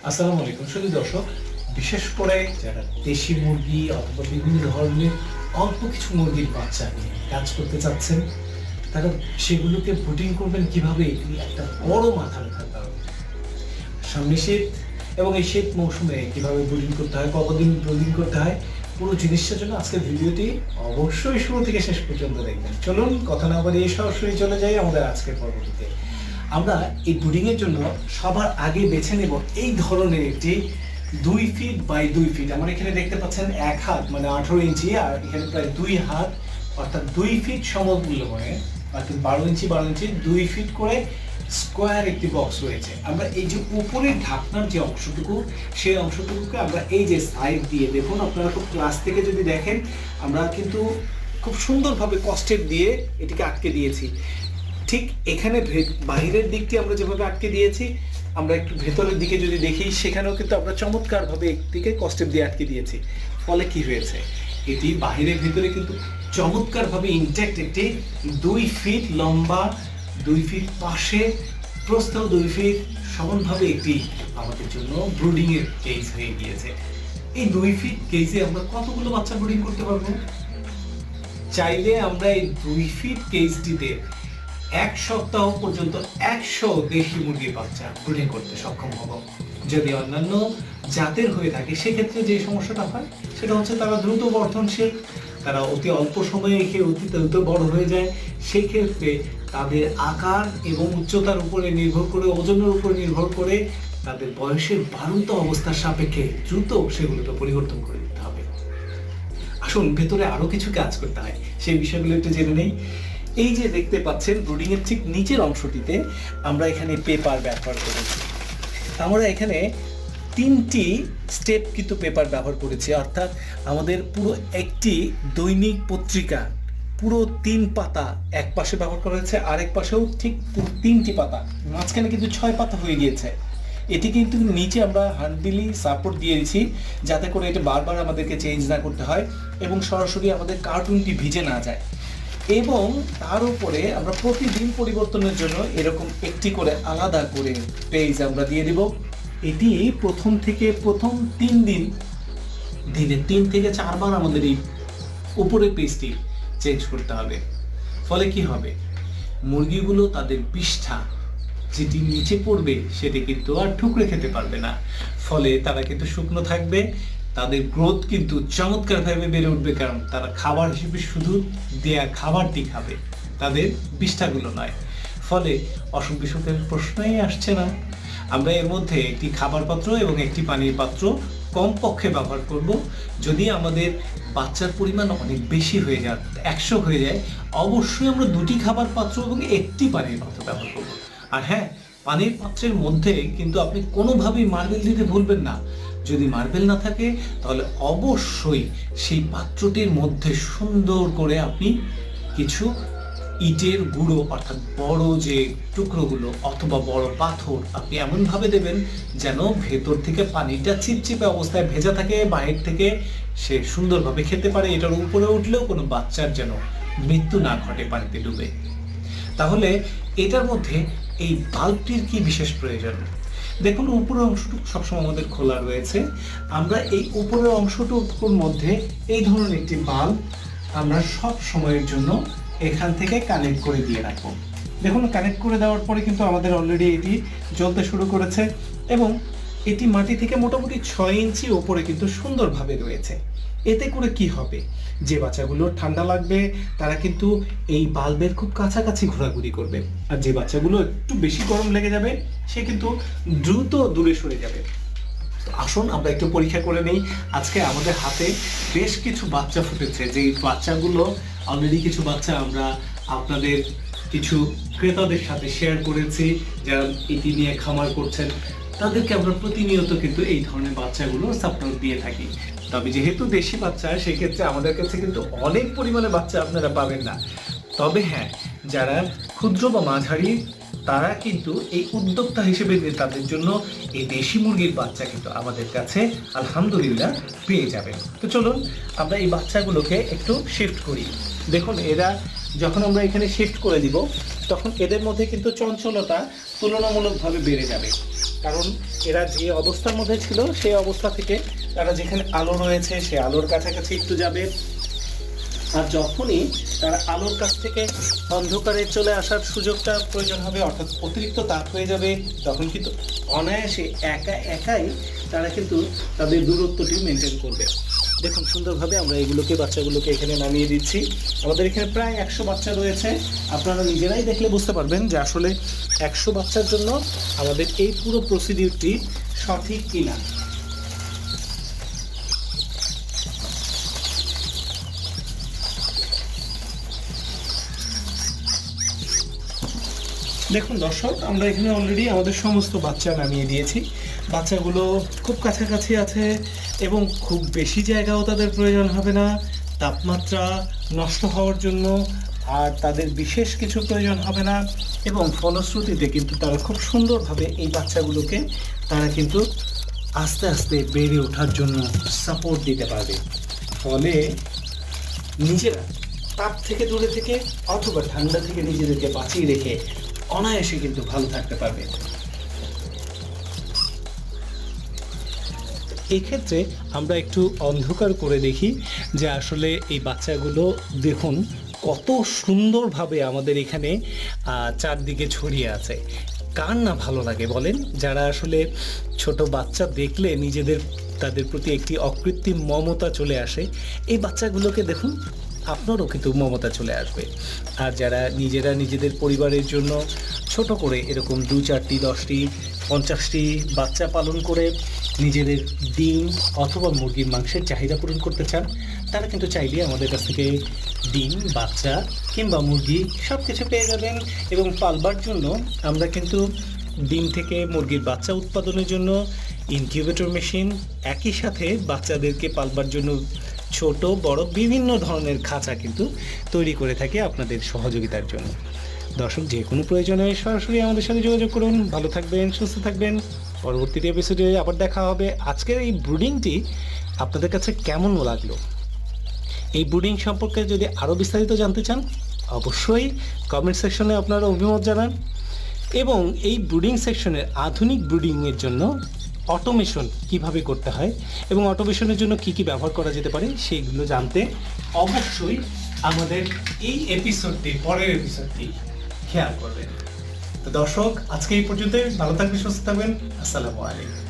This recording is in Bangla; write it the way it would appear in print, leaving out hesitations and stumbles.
আসসালামু আলাইকুম শুধু দর্শক, বিশেষ করে যারা দেশি মুরগি অথবা বিভিন্ন ধরনের অল্প কিছু মুরগির বাচ্চা নিয়ে কাজ করতে চাচ্ছেন, তারা সেগুলোকে ব্রুডিং করবেন কিভাবে, এটি একটা বড় মাথা ব্যথার কারণ। সামনে শীত এবং এই শীত মৌসুমে কিভাবে ব্রুডিং করতে হয়, কতদিন ব্রুডিং করতে হয়, পুরো জিনিসটার জন্য আজকের ভিডিওটি অবশ্যই শুরু থেকে শেষ পর্যন্ত দেখবেন। চলুন কথা না বাড়িয়ে সরাসরি চলে যাই আমাদের আজকের পর্বটিতে। আমরা এই ব্রুডিং এর জন্য সবার আগে বেছে নেব এই ধরনের একটি 2 ফিট বাই 2 ফিট। আমার এখানে দেখতে পাচ্ছেন 1 হাত মানে 18 ইঞ্চি, আর এখানে প্রায় 2 হাত অর্থাৎ 2 ফিট সমমূল্য মানে অর্থাৎ 12 ইঞ্চি 12 ইঞ্চি 2 ফিট করে স্কোয়ার একটি বক্স রয়েছে। আমরা এই যে উপরের ঢাকনার যে অংশটুকু, সেই অংশটুকুকে আমরা এই যে সাইড দিয়ে, দেখুন আপনারা খুব ক্লাস থেকে যদি দেখেন, আমরা কিন্তু খুব সুন্দরভাবে কস্টেপ দিয়ে এটিকে আটকে দিয়েছি। ঠিক এখানে বাহিরের দিকটি আমরা যেভাবে আটকে দিয়েছি, আমরা একটু ভেতরের দিকে যদি দেখি, সেখানেও কিন্তু আমরা চমৎকারভাবে একদিকে কস্টেপ দিয়ে আটকে দিয়েছি। ফলে কি হয়েছে, এটি বাহিরের ভিতরে কিন্তু চমৎকারভাবে ইনট্যাক্ট একটি 2 ফিট লম্বা, 2 ফিট পাশে, প্রস্থ 2 ফিট, সমানভাবে একটি আমাদের জন্য ব্রুডিং এর কেজ হয়ে গিয়েছে। এই 2 ফিট কেজে আমরা কতগুলো বাচ্চা ব্রুডিং করতে পারবো? চাইলে আমরা এই 2 ফিট কেজটিতে 1 সপ্তাহ পর্যন্ত 100 দেশি মুরগির বাচ্চা ব্রুডিং করতে সক্ষম হব। যদি অন্যান্য জাতের হয়ে থাকে, সেক্ষেত্রে যে সমস্যাটা হয় সেটা হচ্ছে তারা দ্রুত বর্ধনশীল, তারা অতি অল্প সময়ে খেয়ে অতি দ্রুত বড় হয়ে যায়। সেই ক্ষেত্রে তাদের আকার এবং উচ্চতার উপরে নির্ভর করে, ওজনের উপর নির্ভর করে, তাদের বয়সের বাড়ন্ত অবস্থার সাপেক্ষে দ্রুত সেগুলোকে পরিবর্তন করে দিতে হবে। আসুন, ভেতরে আরো কিছু কাজ করতে হয়, সেই বিষয়গুলো একটু জেনে নেই। এই যে দেখতে পাচ্ছেন, ব্রুডিং এর ঠিক নিচের অংশটিতে আমরা এখানে পেপার ব্যবহার করেছি। আমরা এখানে 3টি স্টেপ কিন্তু পেপার ব্যবহার করেছি, অর্থাৎ আমাদের পুরো একটি দৈনিক পত্রিকা পুরো 3 পাতা এক পাশে ব্যবহার করা হয়েছে, আরেক পাশেও ঠিক 3টি পাতা, মাঝখানে কিন্তু 6 পাতা হয়ে গিয়েছে। এটি কিন্তু নিচে আমরা হ্যান্ডবিলি সাপোর্ট দিয়ে দিয়েছি, যাতে করে এটা বারবার আমাদেরকে চেঞ্জ না করতে হয় এবং সরাসরি আমাদের কার্টুনটি ভিজে না যায়। এবং তার উপরে আমরা প্রতিদিন পরিবর্তনের জন্য এরকম একটি করে আলাদা করে পেজ আমরা দিয়ে দিব। এটি প্রথম 3 দিন দিনে 3 থেকে 4 বার আমাদের এই উপরের পেজটি চেঞ্জ করতে হবে। ফলে কি হবে, মুরগিগুলো তাদের বিষ্ঠা যেটি নিচে পড়বে সেটি কিন্তু আর ঠুকরে খেতে পারবে না। ফলে তারা কিন্তু শুকনো থাকবে, তাদের গ্রোথ কিন্তু চমৎকারভাবে বেড়ে উঠবে, কারণ তারা খাবার হিসেবে শুধু দেয়া খাবারটি খাবে, তাদের বিষ্ঠাগুলো নয়। ফলে অসুখ বিসুখের প্রশ্নই আসছে না। আমরা এর মধ্যে একটি খাবার পাত্র এবং একটি পানির পাত্র কমপক্ষে ব্যবহার করব। যদি আমাদের বাচ্চার পরিমাণ অনেক বেশি হয়ে যায়, 100 হয়ে যায়, অবশ্যই আমরা 2টি খাবার পাত্র এবং একটি পানির পাত্র ব্যবহার করব। আর হ্যাঁ, পানির পাত্রের মধ্যে কিন্তু আপনি কোনোভাবেই মার্বেল দিতে ভুলবেন না। যদি মার্বেল না থাকে, তাহলে অবশ্যই সেই পাত্রটির মধ্যে সুন্দর করে আপনি কিছু ইটের গুঁড়ো, অর্থাৎ বড় যে টুকরোগুলো অথবা বড় পাথর আপনি এমনভাবে দেবেন যেন ভেতর থেকে পানিটা চিপচিপে অবস্থায় ভেজা থাকে, বাইরে থেকে সে সুন্দরভাবে খেতে পারে। এটার উপরে উঠলেও কোনো বাচ্চার যেন মৃত্যু না ঘটে পানিতে ডুবে। তাহলে এটার মধ্যে এই বাল্বটির কি বিশেষ প্রয়োজন? দেখুন, উপরের অংশটুকু সবসময় আমাদের খোলা রয়েছে। আমরা এই উপরের অংশটুকুর মধ্যে এই ধরনের একটি বাল্ব আমরা সব সময়ের জন্য এখান থেকে কানেক্ট করে দিয়ে রাখবো। দেখুন, কানেক্ট করে দেওয়ার পরে কিন্তু আমাদের অলরেডি এটি জ্বলতে শুরু করেছে এবং এটি মাটি থেকে মোটামুটি 6 ইঞ্চি উপরে কিন্তু সুন্দরভাবে রয়েছে। এতে করে কি হবে, যে বাচ্চাগুলোর ঠান্ডা লাগবে তারা কিন্তু এই বাল্বের খুব কাছাকাছি ঘোরাঘুরি করবে, আর যে বাচ্চাগুলো একটু বেশি গরম লেগে যাবে সে কিন্তু দ্রুত দূরে সরে যাবে। তো আসুন আমরা একটু পরীক্ষা করে নেই। আজকে আমাদের হাতে বেশ কিছু বাচ্চা ফুটেছে, যে বাচ্চাগুলো অলরেডি কিছু বাচ্চা আমরা আপনাদের কিছু ক্রেতাদের সাথে শেয়ার করেছি, যারা এটি নিয়ে খামার করছেন। তাদেরকে আমরা প্রতিনিয়ত কিন্তু এই ধরনের বাচ্চাগুলো সাপোর্ট দিয়ে থাকি। তবে যেহেতু দেশি বাচ্চা, সেক্ষেত্রে আমাদের কাছে কিন্তু অনেক পরিমাণে বাচ্চা আপনারা পাবেন না। তবে হ্যাঁ, যারা ক্ষুদ্র বা মাঝারি, তারা কিন্তু এই উদ্যোক্তা হিসেবে তাদের জন্য এই দেশি মুরগির বাচ্চা কিন্তু আমাদের কাছে আলহামদুলিল্লাহ পেয়ে যাবেন। তো চলুন আমরা এই বাচ্চাগুলোকে একটু শিফট করি। দেখুন, এরা যখন আমরা এখানে শিফট করে দিব, তখন এদের মধ্যে কিন্তু চঞ্চলতা তুলনামূলকভাবে বেড়ে যাবে। কারণ এরা যে অবস্থার মধ্যে ছিল সেই অবস্থা থেকে তারা যেখানে আলো রয়েছে সেই আলোর কাছাকাছি একটু যাবে, আর যখনই তারা আলোর কাছ থেকে অন্ধকারে চলে আসার সুযোগটা প্রয়োজন হবে, অর্থাৎ অতিরিক্ত তাপ হয়ে যাবে, তখন কিন্তু অনায়াসে একাই তারা কিন্তু তাদের দূরত্বটি মেনটেন করবে। দেখুন সুন্দরভাবে আমরা বাচ্চাগুলোকে এখানে নামিয়ে দিচ্ছি। আমাদের এখানে প্রায় 100 বাচ্চা রয়েছে। আপনারা নিজেরাই দেখলে বুঝতে পারবেন যে আসলে 100 বাচ্চার জন্য আমাদের এই পুরো প্রসিডিউরটি সঠিক কিনা। দেখুন দর্শক, আমরা এখানে অলরেডি আমাদের সমস্ত বাচ্চা নামিয়ে দিয়েছি। বাচ্চাগুলো খুব কাছাকাছি আছে এবং খুব বেশি জায়গাও তাদের প্রয়োজন হবে না, তাপমাত্রা নষ্ট হওয়ার জন্য আর তাদের বিশেষ কিছু প্রয়োজন হবে না, এবং ফলশ্রুতিতে কিন্তু তারা খুব সুন্দরভাবে এই বাচ্চাগুলোকে তারা কিন্তু আস্তে আস্তে বেড়ে ওঠার জন্য সাপোর্ট দিতে পারবে। ফলে নিজেরা তাপ থেকে দূরে থেকে অথবা ঠান্ডা থেকে নিজেদেরকে বাঁচিয়ে রেখে অনায়াসে কিন্তু ভালো থাকতে পারবে। এই ক্ষেত্রে আমরা একটু অন্ধকার করে দেখি যে আসলে এই বাচ্চাগুলো দেখুন কত সুন্দরভাবে আমাদের এখানে চারদিকে ছড়িয়ে আছে। কার না ভালো লাগে বলেন? যারা আসলে ছোট বাচ্চা দেখলে তাদের প্রতি একটি অকৃত্রিম মমতা চলে আসে। এই বাচ্চাগুলোকে দেখুন, আপনারও কিন্তু মমতা চলে আসবে। আর যারা নিজেরা নিজেদের পরিবারের জন্য ছোট করে এরকম 2, 4টি, 10টি, 50টি বাচ্চা পালন করে নিজেদের ডিম অথবা মুরগির মাংসের চাহিদা পূরণ করতে চান, তারা কিন্তু চাইলে আমাদের কাছ থেকে ডিম, বাচ্চা কিংবা মুরগি সব কিছু পেয়ে যাবেন। এবং পালবার জন্য আমরা কিন্তু ডিম থেকে মুরগির বাচ্চা উৎপাদনের জন্য ইনকিউবেটর মেশিন, একই সাথে বাচ্চাদেরকে পালবার জন্য ছোট বড় বিভিন্ন ধরনের খাঁচা কিন্তু তৈরি করে থাকি আপনাদের সহযোগিতার জন্য। দর্শক, যে কোনো প্রয়োজনে সরাসরি আমাদের সাথে যোগাযোগ করুন। ভালো থাকবেন, সুস্থ থাকবেন। পরবর্তী এপিসোডে আবার দেখা হবে। আজকের এই ব্রুডিংটি আপনাদের কাছে কেমন লাগলো? এই ব্রুডিং সম্পর্কে যদি আরও বিস্তারিত জানতে চান, অবশ্যই কমেন্ট সেকশনে আপনারা অভিমত জানান। এবং এই ব্রুডিং সেকশনের আধুনিক ব্রুডিংয়ের জন্য অটোমেশন কিভাবে করতে হয় এবং অটোমেশনের জন্য কি কি ব্যবহার করা যেতে পারে সেইগুলো জানতে অবশ্যই আমাদের এই পরের এপিসোডটি খেয়াল করবেন। তো দর্শক, আজকে এই পর্যন্ত। ভালো থাকবেন, সুস্থ থাকবেন। আসসালামু আলাইকুম।